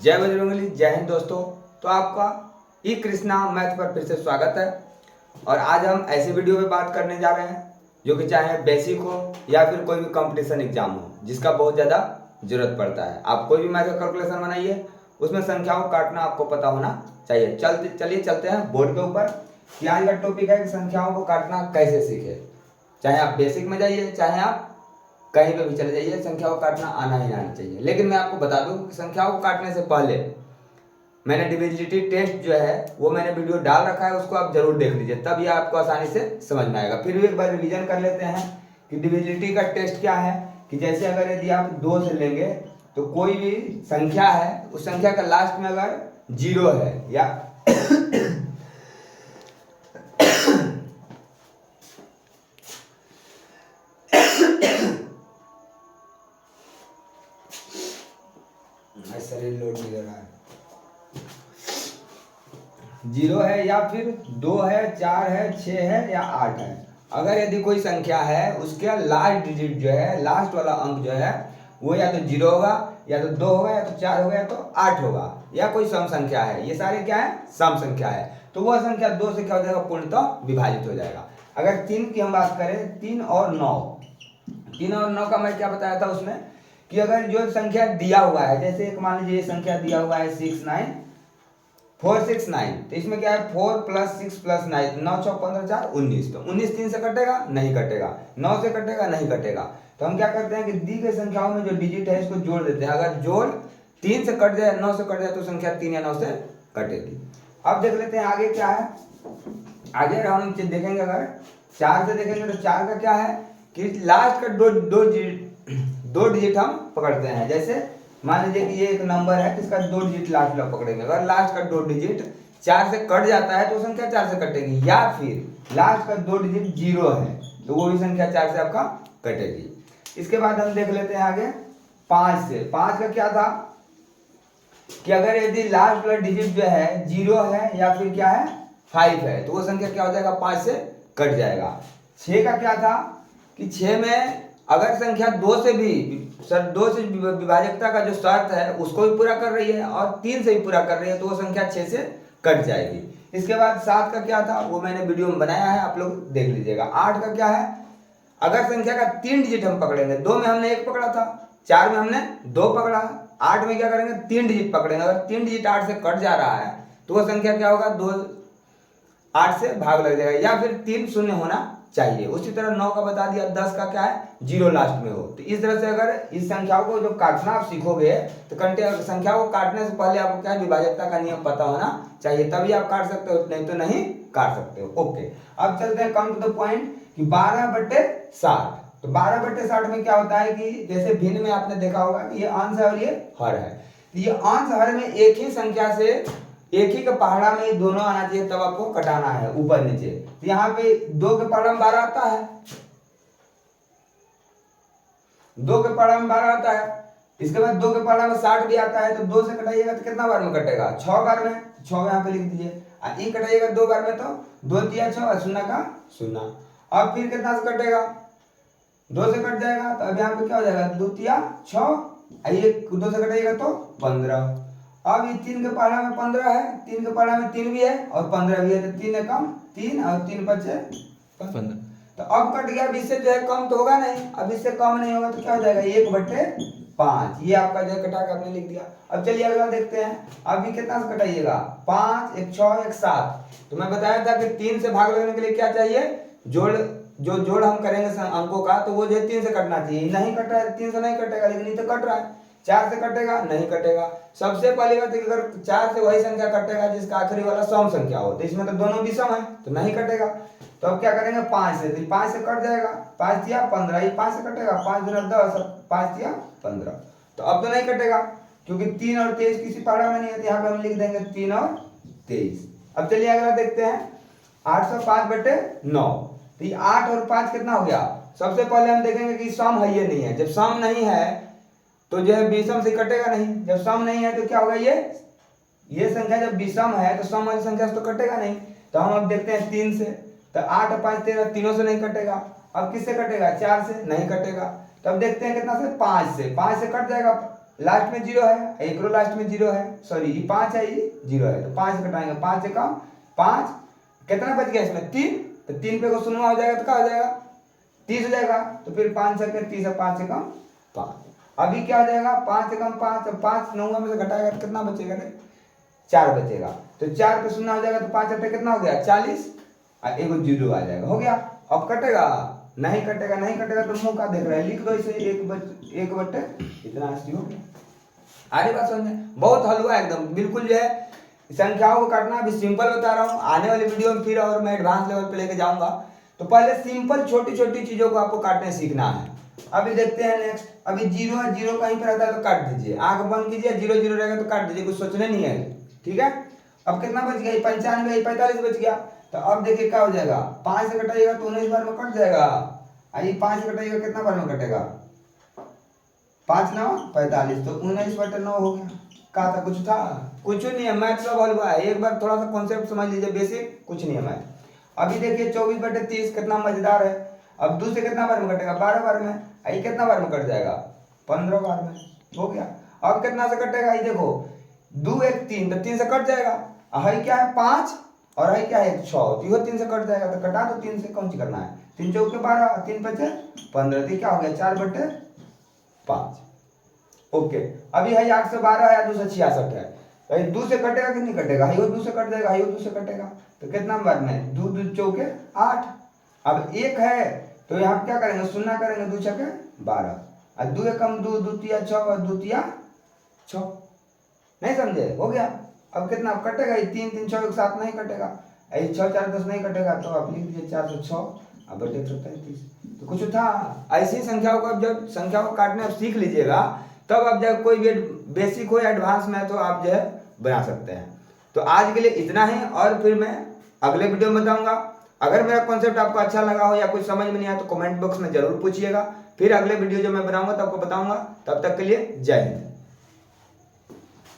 जय बजरंगबली, जय हिंद दोस्तों। तो आपका ई कृष्णा मैथ पर फिर से स्वागत है। और आज हम ऐसी वीडियो पे बात करने जा रहे हैं जो कि चाहे बेसिक हो या फिर कोई भी कंपटीशन एग्जाम हो जिसका बहुत ज़्यादा जरूरत पड़ता है। आप कोई भी मैथ का कैलकुलेशन बनाइए, उसमें संख्याओं को काटना आपको पता होना चाहिए। चलिए चलते हैं बोर्ड के ऊपर कि आज का टॉपिक है कि संख्याओं को काटना कैसे सीखे। चाहे आप बेसिक में जाइए, चाहे आप कहीं पे भी चले जाइए, संख्याओं को काटना आना ही आना चाहिए। लेकिन मैं आपको बता दूं कि संख्याओं को काटने से पहले मैंने डिविजिबिलिटी टेस्ट जो है वो मैंने वीडियो डाल रखा है, उसको आप जरूर देख लीजिए, तब ये आपको आसानी से समझ में आएगा। फिर भी एक बार रिवीजन कर लेते हैं कि डिविजिबिलिटी का टेस्ट क्या है। कि जैसे अगर यदि आप 2 से लेंगे तो कोई भी संख्या है, उस संख्या का लास्ट में अगर 0 है या शरीर लोड नहीं ले रहा है, 0 है या फिर 2 है, 4 है, 6 है या 8 है। अगर यदि कोई संख्या है उसके लास्ट डिजिट जो है, लास्ट वाला अंक जो है वो या तो 0 होगा, या तो 2 होगा, या तो 4 होगा, या तो 8 होगा, या कोई सम संख्या है। ये सारे क्या है? सम संख्या है। तो वह संख्या 2 से क्या हो जाएगा? पूर्णतः विभाजित हो जाएगा। अगर 3 की हम बात करें, 3 और 9, 3 और 9 का मैं क्या बताया था उसमें कि अगर जो संख्या दिया हुआ है, जैसे एक मान लीजिए ये संख्या दिया हुआ है 469, तो इसमें क्या है? 4 + 6 + 9, 9 × 6 = 15, 4 19। तो 19 3 से कटेगा? नहीं कटेगा। 9 से कटेगा? नहीं कटेगा। तो हम क्या करते हैं कि दी गई संख्याओं में जो डिजिट है इसको जोड़ देते हैं। अगर जोड़ 3 से कट जाए, 9 से कट जाए, तो संख्या 3 या 9 से कटेगी। अब देख लेते हैं आगे क्या है। आगे हम देखेंगे, अगर 4 से देखेंगे तो 4 का क्या है कि लास्ट का दो डिजिट हम पकड़ते हैं। जैसे मान लीजिए कि ये एक नंबर है जिसका 2 डिजिट लास्ट वाला पकड़ेंगे। अगर लास्ट का 2 डिजिट 4 से कट जाता है तो संख्या 4 से कटेगी, या फिर लास्ट का 2 डिजिट 0 है तो वो भी संख्या 4 से आपका कटेगी। इसके बाद हम देख लेते हैं आगे 5 से। 5 का क्या था कि अगर यदि लास्ट वाला डिजिट जो है 0 है या फिर क्या है 5 है तो वो संख्या क्या हो जाएगा? 5 से कट जाएगा। 6 का क्या था कि 6 में अगर संख्या 2 से विभाजकता का जो शर्त है उसको भी पूरा कर रही है और 3 से भी पूरा कर रही है, तो वो संख्या 6 से कट जाएगी। इसके बाद 7 का क्या था वो मैंने वीडियो में बनाया है, आप लोग देख लीजिएगा। 8 का क्या है? अगर संख्या का 3 डिजिट हम पकड़ेंगे, 2 में हमने 1 पकड़ा था, 4 में हमने 2 पकड़ा, 8 में क्या करेंगे? 3 डिजिट पकड़ेंगे। अगर 3 डिजिट 8 से कट जा रहा है तो वो संख्या क्या होगा? 2 8 से भाग लग जाएगा, या फिर 3 शून्य होना चाहिए। उसी तरह 9 का बता दिया। 10 का क्या है? 0 लास्ट में हो। तो इस तरह से अगर इस संख्याओं को जो काटना आप सीखोगे तो संख्याओं को काटने से पहले आपको क्या है? विभाजकता का नियम पता होना चाहिए, तभी आप काट सकते हो, नहीं तो नहीं काट सकते हो। ओके, अब चलते हैं कम टू द पॉइंट कि 12/60। तो 12/60 में क्या होता है कि जैसे भिन्न में आपने देखा होगा कि ये अंश है और ये हर है। तो ये अंश हर में एक ही संख्या से एक ही के पहाड़ा में दोनों आना चाहिए, तब आपको कटाना है ऊपर नीचे। तो यहाँ पे 2 के पहाड़ा में 12 आता है, 2 के पहाड़ा में 12 आता है। इसके बाद 2 के पहाड़ा में 60 भी आता है। तो 2 से कटाइएगा तो कितना बार में कटेगा? 6 बार में। 6 यहाँ पे लिख दीजिए। ई कटाइएगा 2 बार में तो 2 तिया 6 और 0 का 0। अब फिर कितना से कटेगा? 2 से कट जाएगा, तो अब यहाँ पे क्या हो जाएगा? 2 तिया 6, ये 2 से कटाइएगा तो 15। अब ये 3 के पहाड़ा में 15 है, 3 के पहाड़ा में 3 भी है और 15 भी है, तो 3 है कम 3 और 3 बचे 15। तो अब कट गया। अब इससे जो है कम तो होगा नहीं, अब इससे कम नहीं होगा तो क्या हो जाएगा? 1/5। ये आपका जो है कटा के आपने लिख दिया। अब चलिए अगला देखते हैं। अभी कितना से कटाइएगा? 5, 1 6, 1 7। तो मैं बताया था कि 3 से भाग लगने के लिए क्या चाहिए? जोड़ हम करेंगे अंकों का, तो वो जो है 3 से कटना चाहिए। नहीं कट रहा है 3 से नहीं कटेगा, लेकिन ये तो कट रहा है। 4 से कटेगा? नहीं कटेगा। सबसे पहली बात है कि अगर 4 से वही संख्या कटेगा जिसका आखिरी वाला सम संख्या हो, तो इसमें तो दोनों भी सम है तो नहीं कटेगा। तो अब क्या करेंगे? 5 से, तो 5 से कट जाएगा, 5 तिया 15, ये 5 से कटेगा, 5 दूना 10, 5 तिया 15। तो अब तो नहीं कटेगा क्योंकि 3 और 23 किसी पहाड़ा में नहीं है, तो यहाँ पे हम लिख देंगे 3 और 23। अब चलिए अगला देखते हैं 805/9। तो ये 8 और 5 कितना हो गया? सबसे पहले हम देखेंगे कि सम है ये नहीं है। जब सम नहीं है तो जो है विषम से कटेगा नहीं। जब सम नहीं है तो क्या होगा? ये संख्या जब विषम है तो सम वाली संख्या से तो कटेगा नहीं। तो हम अब देखते हैं 3 से। तो 8 और 5 13, तीनों से नहीं कटेगा। अब किससे कटेगा? 4 से नहीं कटेगा। तो अब देखते हैं कितना से? 5 से। 5 से कट जाएगा, लास्ट में 0 है, एक रो लास्ट में 0 है, सॉरी ये 5 है, ये 0 है, तो 5 घटाएंगे, 5 से कम 5, कितना बच गया इसमें 3, तो 3 पे को शून्य हो जाएगा तो क्या हो जाएगा 30 हो जाएगा, तो फिर 5 से 30 है, 5 से कम 5। अभी क्या हो जाएगा 5 से कम 5, अब 5 9 में से घटाएगा तो कितना बचेगा रे 4 बचेगा, तो 4 पे शून्य हो जाएगा, तो 5 अट्ठे कितना हो गया 40, और एगो 0 आ जाएगा, हो गया। अब कटेगा नहीं कटेगा, नहीं कटेगा तो मुंह का देख रहा है, लिख दो इसे 1 बटे इतना अस्सी हो गया। आगे बात समझे, बहुत हलवा एकदम, बिल्कुल जो है संख्याओं को काटना अभी सिंपल बता रहा हूँ, आने वाले वीडियो में फिर और मैं एडवांस लेवल पे लेके जाऊंगा, तो पहले सिंपल छोटी छोटी चीजों को आपको काटने सीखना है। अभी देखते हैं नेक्स्ट, अभी 0 है, 0 कहीं पर रहता है तो काट दीजिए, आंख बंद कीजिए, 0 0 रहेगा तो काट दीजिए, कुछ सोचने नहीं है, ठीक है। अब कितना बच गया 95, 45 बच गया, तो अब देखिए क्या हो जाएगा 5 से घटाइएगा तो 19 बार में कट जाएगा, ये 5 से घटाइएगा कितना बार में कटेगा 5 9 45, तो 19 बटे 9 हो गया। कहा था कुछ था, कुछ नहीं है, मैथ सब हल हुआ है, एक बार थोड़ा सा कॉन्सेप्ट समझ लीजिए, बेसिक, कुछ नहीं है मैथ। अभी देखिए 24 बटे 30 कितना मजेदार है, अब 2 से कितना बार में कटेगा 12 बार में, ये कितना बार में कट जाएगा 15 बार में, हो गया। अब कितना से कटेगा, ये देखो 2 1 3, तो 3 से कट जाएगा, है क्या है 5 और है क्या है 6, तो यह 3 से कट जाएगा, तो कटा दो 3 से, कौन सी करना है 3 चौके 12, 3 5 15, तो क्या हो गया 4 बटे 5। ओके, अभी है 8 से 12 है, 2 से 66 है, तो ये 2 से कटेगा कि नहीं कटेगा, है 2 से कट जाएगा, है 2 से कटेगा, तो कितना बार में 2 2 चौके 8। अब 1 है तो यहाँ क्या करेंगे शून्य करेंगे, 2 छके 12, और 2 कम 2 2 तिया 6 और 2 तिया 6, नहीं समझे, हो गया। अब कितना कटेगा, ये 3 3 6 एक साथ नहीं कटेगा, ये 6 4 10 नहीं कटेगा, तो आप लिख दीजिए 406 अब बटे 133, तो कुछ था। ऐसी संख्याओं को अब जब संख्याओं को काटने आप सीख लीजिएगा, तब आप जब कोई भी बेसिक हो या एडवांस में तो आप जो है बना सकते हैं। तो आज के लिए इतना ही, और फिर मैं अगले वीडियो में बताऊंगा। अगर मेरा कॉन्सेप्ट आपको अच्छा लगा हो या कुछ समझ में नहीं आया तो कमेंट बॉक्स में जरूर पूछिएगा, फिर अगले वीडियो जो मैं बनाऊंगा तो आपको बताऊंगा। तब तक के लिए जय हिंद।